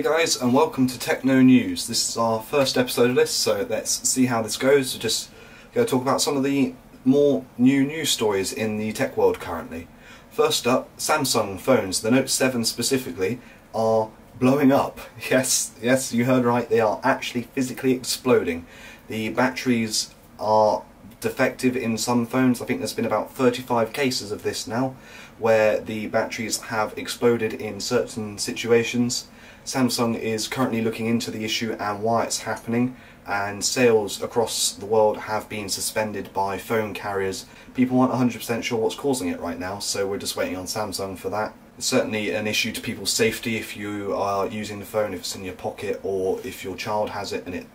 Hey guys, and welcome to TechKnow News. This is our first episode of this, so let's see how this goes. We're just going to talk about some of the more new news stories in the tech world currently. First up, Samsung phones, the Note 7 specifically, are blowing up. Yes, you heard right, they are actually physically exploding. The batteries are defective in some phones. I think there's been about 35 cases of this now, where the batteries have exploded in certain situations. Samsung is currently looking into the issue and why it's happening, and sales across the world have been suspended by phone carriers. People aren't 100% sure what's causing it right now, so we're just waiting on Samsung for that. It's certainly an issue to people's safety if you are using the phone, if it's in your pocket, or if your child has it and it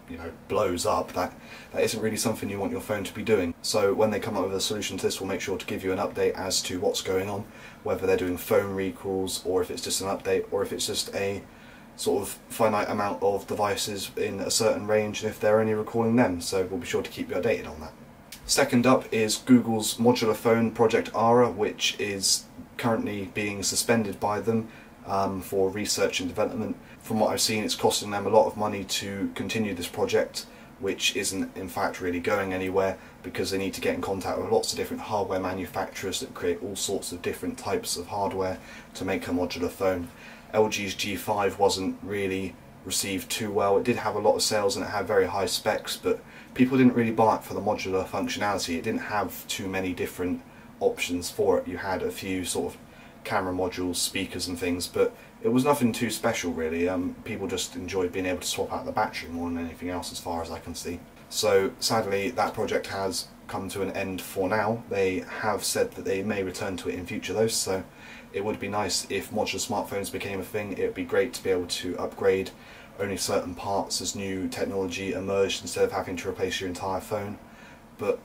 blows up. That isn't really something you want your phone to be doing. So when they come up with a solution to this, we'll make sure to give you an update as to what's going on, whether they're doing phone recalls, or if it's just an update, or if it's just a sort of finite amount of devices in a certain range, and if they're only recalling them. So we'll be sure to keep you updated on that. Second up is Google's modular phone project Ara, which is currently being suspended by them for research and development. From what I've seen, it's costing them a lot of money to continue this project, which isn't in fact really going anywhere, because they need to get in contact with lots of different hardware manufacturers that create all sorts of different types of hardware to make a modular phone. LG's G5 wasn't really received too well. It did have a lot of sales and it had very high specs, but people didn't really buy it for the modular functionality. It didn't have too many different options for it. You had a few sort of camera modules, speakers and things, but it was nothing too special really. People just enjoyed being able to swap out the battery more than anything else, as far as I can see. So sadly that project has come to an end for now. They have said that they may return to it in future though, so it would be nice if modular smartphones became a thing. It would be great to be able to upgrade only certain parts as new technology emerged, instead of having to replace your entire phone. But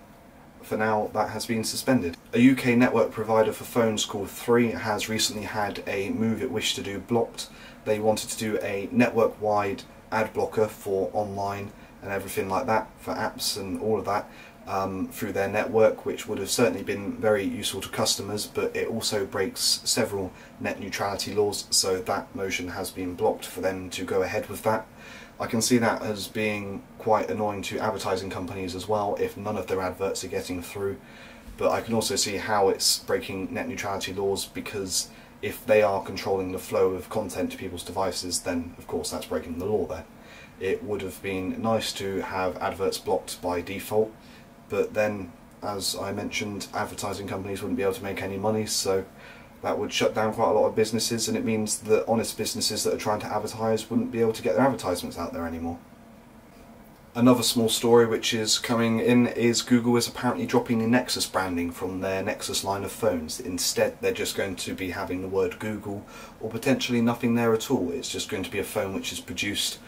for now, that has been suspended. A UK network provider for phones called 3 has recently had a move it wished to do blocked. They wanted to do a network-wide ad blocker for online and everything like that, for apps and all of that, through their network, which would have certainly been very useful to customers, but it also breaks several net neutrality laws, so that motion has been blocked for them to go ahead with that. I can see that as being quite annoying to advertising companies as well, if none of their adverts are getting through, but I can also see how it's breaking net neutrality laws, because if they are controlling the flow of content to people's devices, then of course that's breaking the law there. It would have been nice to have adverts blocked by default, but then, as I mentioned, advertising companies wouldn't be able to make any money, so that would shut down quite a lot of businesses, and it means that honest businesses that are trying to advertise wouldn't be able to get their advertisements out there anymore. Another small story which is coming in is Google is apparently dropping the Nexus branding from their Nexus line of phones. Instead, they're just going to be having the word Google, or potentially nothing there at all. It's just going to be a phone which is produced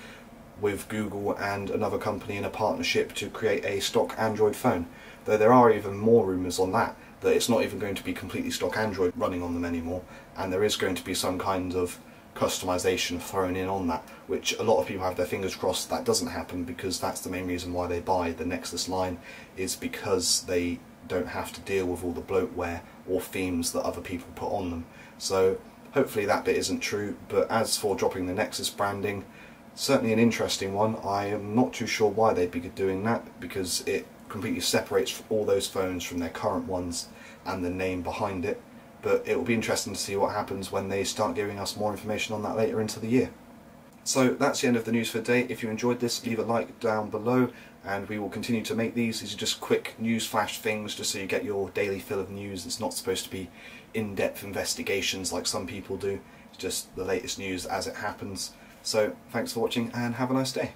with Google and another company in a partnership to create a stock Android phone. Though there are even more rumours on that it's not even going to be completely stock Android running on them anymore, and there is going to be some kind of customization thrown in on that, which a lot of people have their fingers crossed that doesn't happen, because that's the main reason why they buy the Nexus line, is because they don't have to deal with all the bloatware or themes that other people put on them. So hopefully that bit isn't true, but as for dropping the Nexus branding, certainly an interesting one. I am not too sure why they'd be doing that, because it completely separates all those phones from their current ones and the name behind it, but it will be interesting to see what happens when they start giving us more information on that later into the year. So that's the end of the news for today. If you enjoyed this, leave a like down below, and we will continue to make these. These are just quick news flash things, just so you get your daily fill of news. It's not supposed to be in-depth investigations like some people do. It's just the latest news as it happens. So thanks for watching and have a nice day.